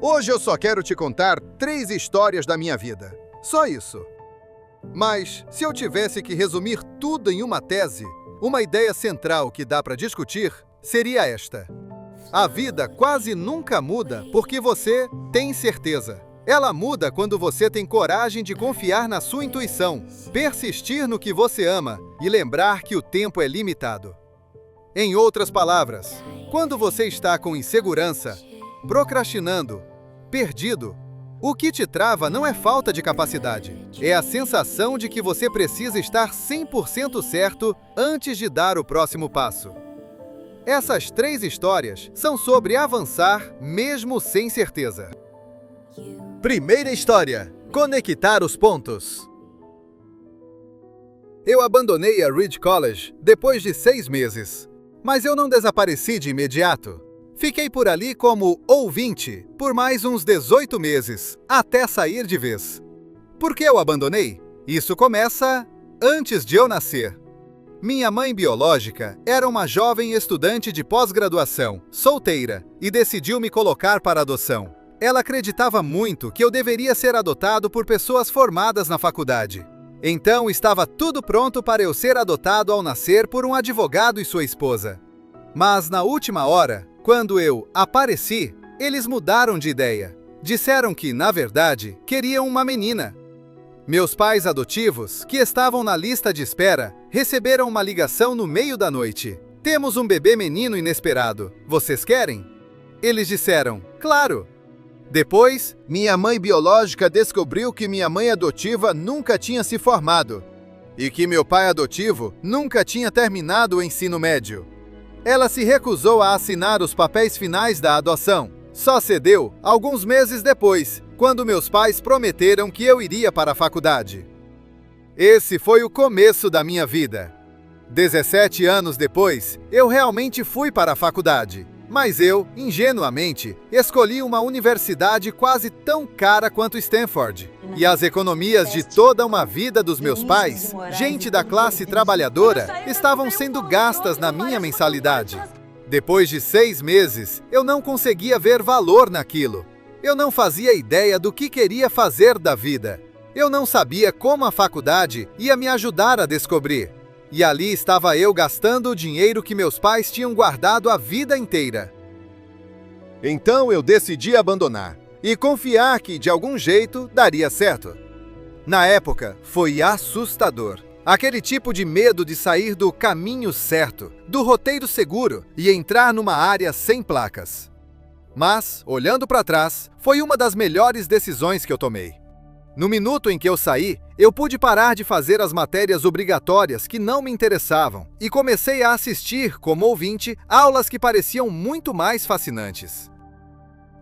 Hoje eu só quero te contar 3 histórias da minha vida. Só isso. Mas, se eu tivesse que resumir tudo em uma tese, uma ideia central que dá para discutir seria esta. A vida quase nunca muda porque você tem certeza. Ela muda quando você tem coragem de confiar na sua intuição, persistir no que você ama e lembrar que o tempo é limitado. Em outras palavras, quando você está com insegurança, procrastinando, perdido, o que te trava não é falta de capacidade, é a sensação de que você precisa estar 100% certo antes de dar o próximo passo. Essas 3 histórias são sobre avançar mesmo sem certeza. Primeira história: conectar os pontos. Eu abandonei a Reed College depois de 6 meses, mas eu não desapareci de imediato. Fiquei por ali como ouvinte por mais uns 18 meses, até sair de vez. Por que eu abandonei? Isso começa antes de eu nascer. Minha mãe biológica era uma jovem estudante de pós-graduação, solteira, e decidiu me colocar para adoção. Ela acreditava muito que eu deveria ser adotado por pessoas formadas na faculdade. Então estava tudo pronto para eu ser adotado ao nascer por um advogado e sua esposa. Mas na última hora, quando eu apareci, eles mudaram de ideia. Disseram que, na verdade, queriam uma menina. Meus pais adotivos, que estavam na lista de espera, receberam uma ligação no meio da noite. Temos um bebê menino inesperado. Vocês querem? Eles disseram, claro. Depois, minha mãe biológica descobriu que minha mãe adotiva nunca tinha se formado e que meu pai adotivo nunca tinha terminado o ensino médio. Ela se recusou a assinar os papéis finais da adoção. Só cedeu alguns meses depois, quando meus pais prometeram que eu iria para a faculdade. Esse foi o começo da minha vida. 17 anos depois, eu realmente fui para a faculdade. Mas eu, ingenuamente, escolhi uma universidade quase tão cara quanto Stanford. E as economias de toda uma vida dos meus pais, gente da classe trabalhadora, estavam sendo gastas na minha mensalidade. Depois de 6 meses, eu não conseguia ver valor naquilo. Eu não fazia ideia do que queria fazer da vida. Eu não sabia como a faculdade ia me ajudar a descobrir. E ali estava eu gastando o dinheiro que meus pais tinham guardado a vida inteira. Então eu decidi abandonar e confiar que de algum jeito daria certo. Na época, foi assustador. Aquele tipo de medo de sair do caminho certo, do roteiro seguro e entrar numa área sem placas. Mas, olhando para trás, foi uma das melhores decisões que eu tomei. No minuto em que eu saí, eu pude parar de fazer as matérias obrigatórias que não me interessavam e comecei a assistir, como ouvinte, aulas que pareciam muito mais fascinantes.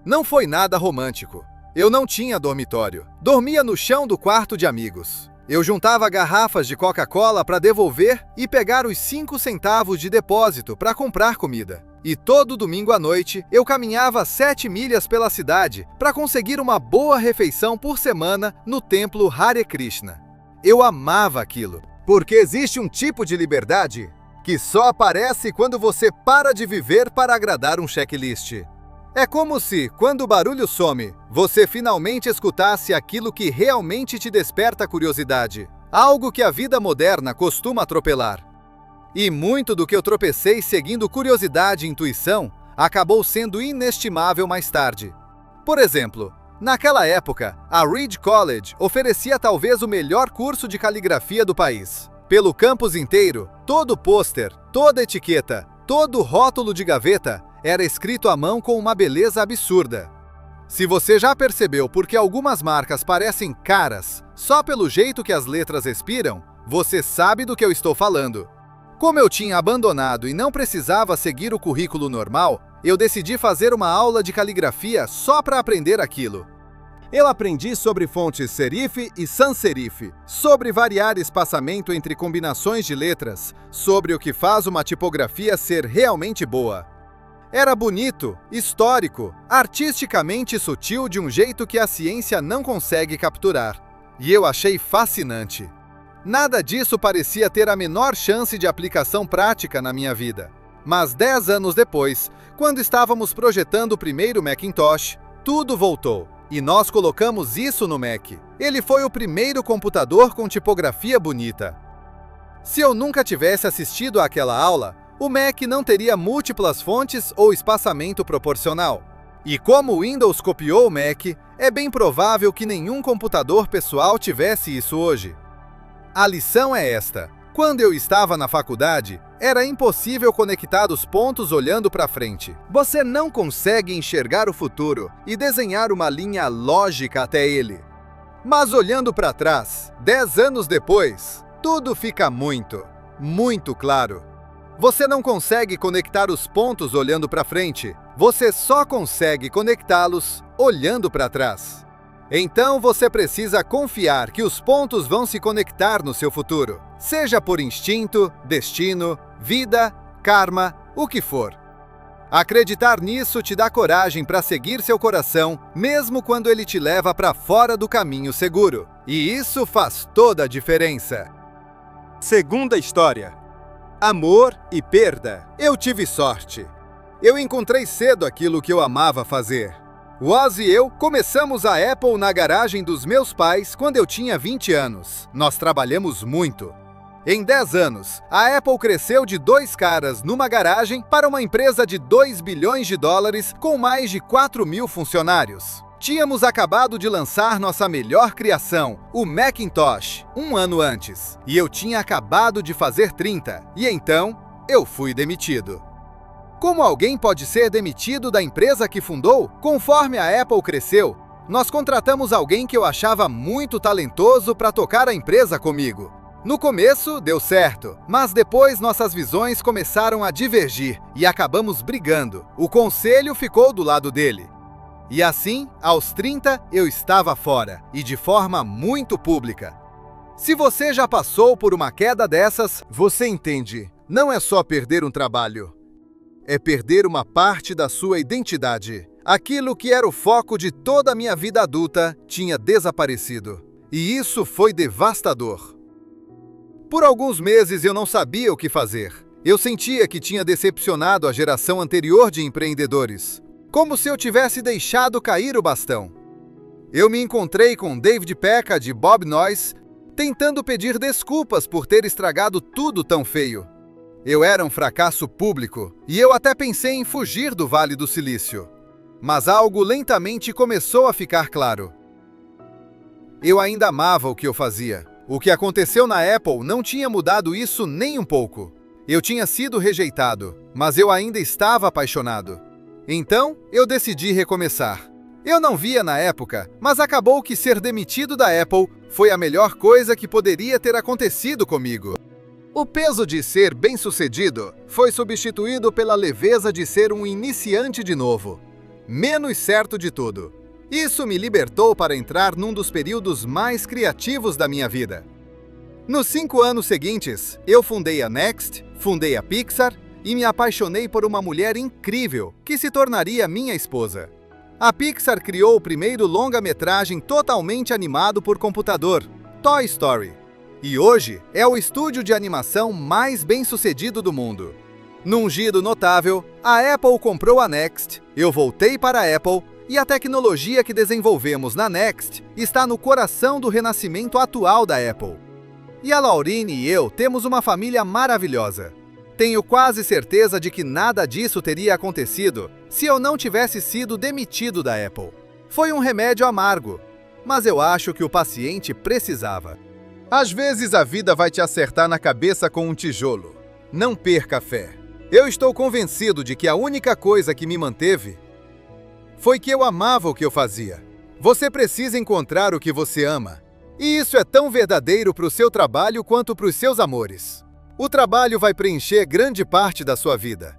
Não foi nada romântico. Eu não tinha dormitório. Dormia no chão do quarto de amigos. Eu juntava garrafas de Coca-Cola para devolver e pegar os 5 centavos de depósito para comprar comida. E todo domingo à noite, eu caminhava 7 milhas pela cidade para conseguir uma boa refeição por semana no templo Hare Krishna. Eu amava aquilo, porque existe um tipo de liberdade que só aparece quando você para de viver para agradar um checklist. É como se, quando o barulho some, você finalmente escutasse aquilo que realmente te desperta curiosidade, algo que a vida moderna costuma atropelar. E muito do que eu tropecei seguindo curiosidade e intuição acabou sendo inestimável mais tarde. Por exemplo, naquela época, a Reed College oferecia talvez o melhor curso de caligrafia do país. Pelo campus inteiro, todo pôster, toda etiqueta, todo rótulo de gaveta era escrito à mão com uma beleza absurda. Se você já percebeu por que algumas marcas parecem caras só pelo jeito que as letras respiram, você sabe do que eu estou falando. Como eu tinha abandonado e não precisava seguir o currículo normal, eu decidi fazer uma aula de caligrafia só para aprender aquilo. Eu aprendi sobre fontes serif e sans serif, sobre variar espaçamento entre combinações de letras, sobre o que faz uma tipografia ser realmente boa. Era bonito, histórico, artisticamente sutil de um jeito que a ciência não consegue capturar. E eu achei fascinante. Nada disso parecia ter a menor chance de aplicação prática na minha vida. Mas 10 anos depois, quando estávamos projetando o primeiro Macintosh, tudo voltou. E nós colocamos isso no Mac. Ele foi o primeiro computador com tipografia bonita. Se eu nunca tivesse assistido àquela aula, o Mac não teria múltiplas fontes ou espaçamento proporcional. E como o Windows copiou o Mac, é bem provável que nenhum computador pessoal tivesse isso hoje. A lição é esta. Quando eu estava na faculdade, era impossível conectar os pontos olhando para frente. Você não consegue enxergar o futuro e desenhar uma linha lógica até ele. Mas olhando para trás, 10 anos depois, tudo fica muito, muito claro. Você não consegue conectar os pontos olhando para frente. Você só consegue conectá-los olhando para trás. Então você precisa confiar que os pontos vão se conectar no seu futuro, seja por instinto, destino, vida, karma, o que for. Acreditar nisso te dá coragem para seguir seu coração, mesmo quando ele te leva para fora do caminho seguro. E isso faz toda a diferença. Segunda história. Amor e perda. Eu tive sorte. Eu encontrei cedo aquilo que eu amava fazer. Woz e eu começamos a Apple na garagem dos meus pais quando eu tinha 20 anos. Nós trabalhamos muito. Em 10 anos, a Apple cresceu de 2 caras numa garagem para uma empresa de 2 bilhões de dólares com mais de 4.000 funcionários. Tínhamos acabado de lançar nossa melhor criação, o Macintosh, um ano antes. E eu tinha acabado de fazer 30. E então, eu fui demitido. Como alguém pode ser demitido da empresa que fundou? Conforme a Apple cresceu, nós contratamos alguém que eu achava muito talentoso para tocar a empresa comigo. No começo, deu certo, mas depois nossas visões começaram a divergir e acabamos brigando. O conselho ficou do lado dele. E assim, aos 30, eu estava fora, e de forma muito pública. Se você já passou por uma queda dessas, você entende. Não é só perder um trabalho. É perder uma parte da sua identidade. Aquilo que era o foco de toda a minha vida adulta tinha desaparecido. E isso foi devastador. Por alguns meses eu não sabia o que fazer. Eu sentia que tinha decepcionado a geração anterior de empreendedores. Como se eu tivesse deixado cair o bastão. Eu me encontrei com David Packard e Bob Noyce, tentando pedir desculpas por ter estragado tudo tão feio. Eu era um fracasso público, e eu até pensei em fugir do Vale do Silício. Mas algo lentamente começou a ficar claro. Eu ainda amava o que eu fazia. O que aconteceu na Apple não tinha mudado isso nem um pouco. Eu tinha sido rejeitado, mas eu ainda estava apaixonado. Então, eu decidi recomeçar. Eu não via na época, mas acabou que ser demitido da Apple foi a melhor coisa que poderia ter acontecido comigo. O peso de ser bem-sucedido foi substituído pela leveza de ser um iniciante de novo, menos certo de tudo. Isso me libertou para entrar num dos períodos mais criativos da minha vida. Nos 5 anos seguintes, eu fundei a Next, fundei a Pixar e me apaixonei por uma mulher incrível que se tornaria minha esposa. A Pixar criou o primeiro longa-metragem totalmente animado por computador, Toy Story. E hoje é o estúdio de animação mais bem-sucedido do mundo. Num giro notável, a Apple comprou a Next, eu voltei para a Apple e a tecnologia que desenvolvemos na Next está no coração do renascimento atual da Apple. E a Laurine e eu temos uma família maravilhosa. Tenho quase certeza de que nada disso teria acontecido se eu não tivesse sido demitido da Apple. Foi um remédio amargo, mas eu acho que o paciente precisava. Às vezes a vida vai te acertar na cabeça com um tijolo. Não perca a fé. Eu estou convencido de que a única coisa que me manteve foi que eu amava o que eu fazia. Você precisa encontrar o que você ama. E isso é tão verdadeiro para o seu trabalho quanto para os seus amores. O trabalho vai preencher grande parte da sua vida.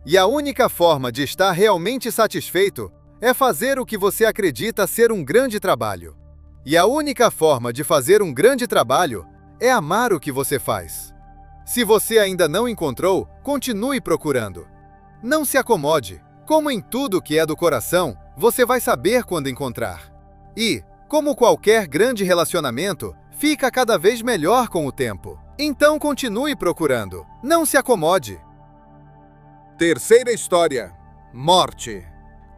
E a única forma de estar realmente satisfeito é fazer o que você acredita ser um grande trabalho. E a única forma de fazer um grande trabalho é amar o que você faz. Se você ainda não encontrou, continue procurando. Não se acomode. Como em tudo que é do coração, você vai saber quando encontrar. E, como qualquer grande relacionamento, fica cada vez melhor com o tempo. Então continue procurando. Não se acomode. Terceira história. Morte.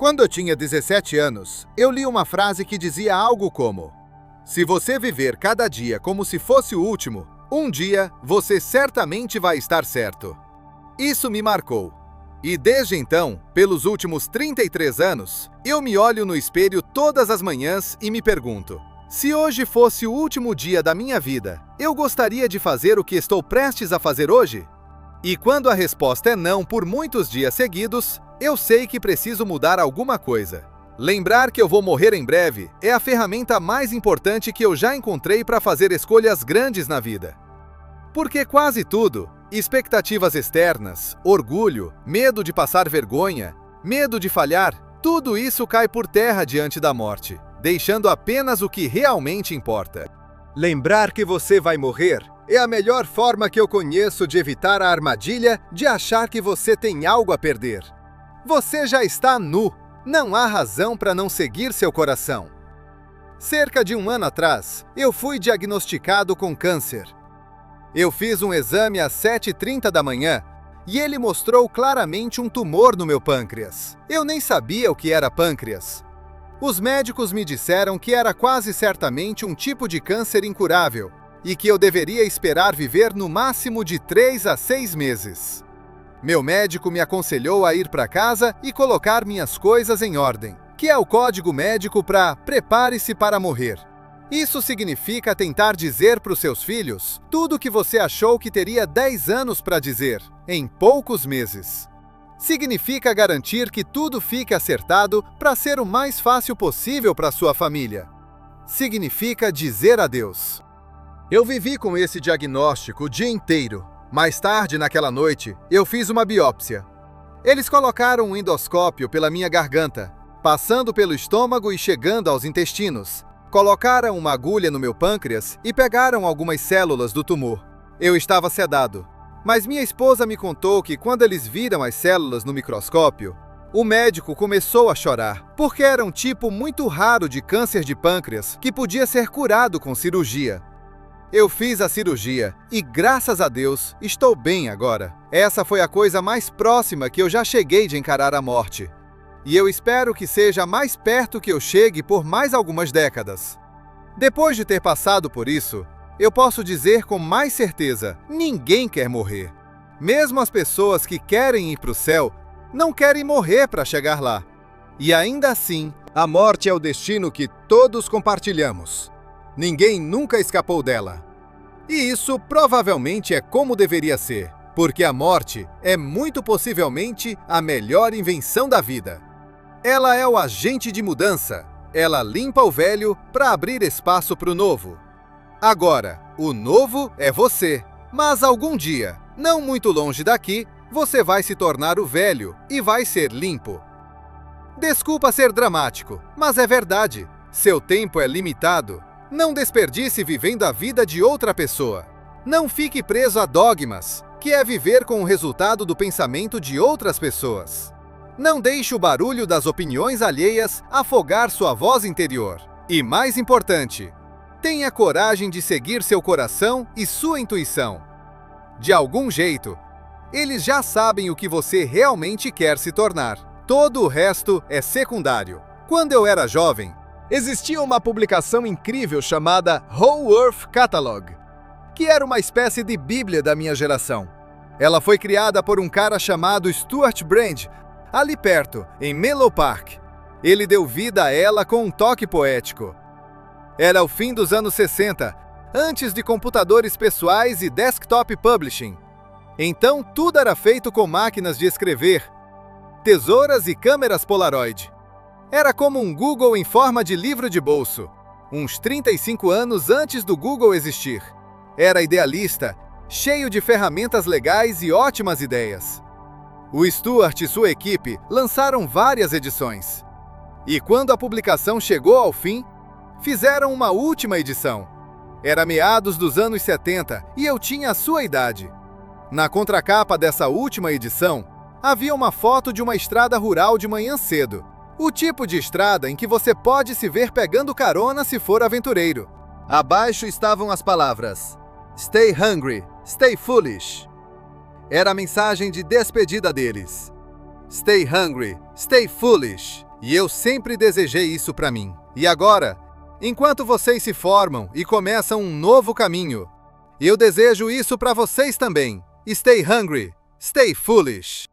Quando eu tinha 17 anos, eu li uma frase que dizia algo como: se você viver cada dia como se fosse o último, um dia você certamente vai estar certo. Isso me marcou. E desde então, pelos últimos 33 anos, eu me olho no espelho todas as manhãs e me pergunto: se hoje fosse o último dia da minha vida, eu gostaria de fazer o que estou prestes a fazer hoje? E quando a resposta é não por muitos dias seguidos, eu sei que preciso mudar alguma coisa. Lembrar que eu vou morrer em breve é a ferramenta mais importante que eu já encontrei para fazer escolhas grandes na vida. Porque quase tudo, expectativas externas, orgulho, medo de passar vergonha, medo de falhar, tudo isso cai por terra diante da morte, deixando apenas o que realmente importa. Lembrar que você vai morrer é a melhor forma que eu conheço de evitar a armadilha de achar que você tem algo a perder. Você já está nu, não há razão para não seguir seu coração. Cerca de um ano atrás, eu fui diagnosticado com câncer. Eu fiz um exame às 7h30 da manhã e ele mostrou claramente um tumor no meu pâncreas. Eu nem sabia o que era pâncreas. Os médicos me disseram que era quase certamente um tipo de câncer incurável e que eu deveria esperar viver no máximo de 3 a 6 meses. Meu médico me aconselhou a ir para casa e colocar minhas coisas em ordem, que é o código médico para prepare-se para morrer. Isso significa tentar dizer para os seus filhos tudo o que você achou que teria 10 anos para dizer, em poucos meses. Significa garantir que tudo fique acertado para ser o mais fácil possível para sua família. Significa dizer adeus. Eu vivi com esse diagnóstico o dia inteiro. Mais tarde, naquela noite, eu fiz uma biópsia. Eles colocaram um endoscópio pela minha garganta, passando pelo estômago e chegando aos intestinos. Colocaram uma agulha no meu pâncreas e pegaram algumas células do tumor. Eu estava sedado, mas minha esposa me contou que quando eles viram as células no microscópio, o médico começou a chorar, porque era um tipo muito raro de câncer de pâncreas que podia ser curado com cirurgia. Eu fiz a cirurgia e, graças a Deus, estou bem agora. Essa foi a coisa mais próxima que eu já cheguei de encarar a morte. E eu espero que seja mais perto que eu chegue por mais algumas décadas. Depois de ter passado por isso, eu posso dizer com mais certeza, ninguém quer morrer. Mesmo as pessoas que querem ir para o céu, não querem morrer para chegar lá. E ainda assim, a morte é o destino que todos compartilhamos. Ninguém nunca escapou dela. E isso provavelmente é como deveria ser, porque a morte é muito possivelmente a melhor invenção da vida. Ela é o agente de mudança. Ela limpa o velho para abrir espaço para o novo. Agora, o novo é você. Mas algum dia, não muito longe daqui, você vai se tornar o velho e vai ser limpo. Desculpa ser dramático, mas é verdade. Seu tempo é limitado. Não desperdice vivendo a vida de outra pessoa. Não fique preso a dogmas, que é viver com o resultado do pensamento de outras pessoas. Não deixe o barulho das opiniões alheias afogar sua voz interior. E mais importante, tenha coragem de seguir seu coração e sua intuição. De algum jeito, eles já sabem o que você realmente quer se tornar. Todo o resto é secundário. Quando eu era jovem, existia uma publicação incrível chamada Whole Earth Catalog, que era uma espécie de bíblia da minha geração. Ela foi criada por um cara chamado Stuart Brand, ali perto, em Menlo Park. Ele deu vida a ela com um toque poético. Era o fim dos anos 60, antes de computadores pessoais e desktop publishing. Então tudo era feito com máquinas de escrever, tesouras e câmeras Polaroid. Era como um Google em forma de livro de bolso, uns 35 anos antes do Google existir. Era idealista, cheio de ferramentas legais e ótimas ideias. O Stuart e sua equipe lançaram várias edições. E quando a publicação chegou ao fim, fizeram uma última edição. Era meados dos anos 70 e eu tinha a sua idade. Na contracapa dessa última edição, havia uma foto de uma estrada rural de manhã cedo. O tipo de estrada em que você pode se ver pegando carona se for aventureiro. Abaixo estavam as palavras: Stay hungry, stay foolish. Era a mensagem de despedida deles. Stay hungry, stay foolish. E eu sempre desejei isso para mim. E agora, enquanto vocês se formam e começam um novo caminho, eu desejo isso para vocês também. Stay hungry, stay foolish.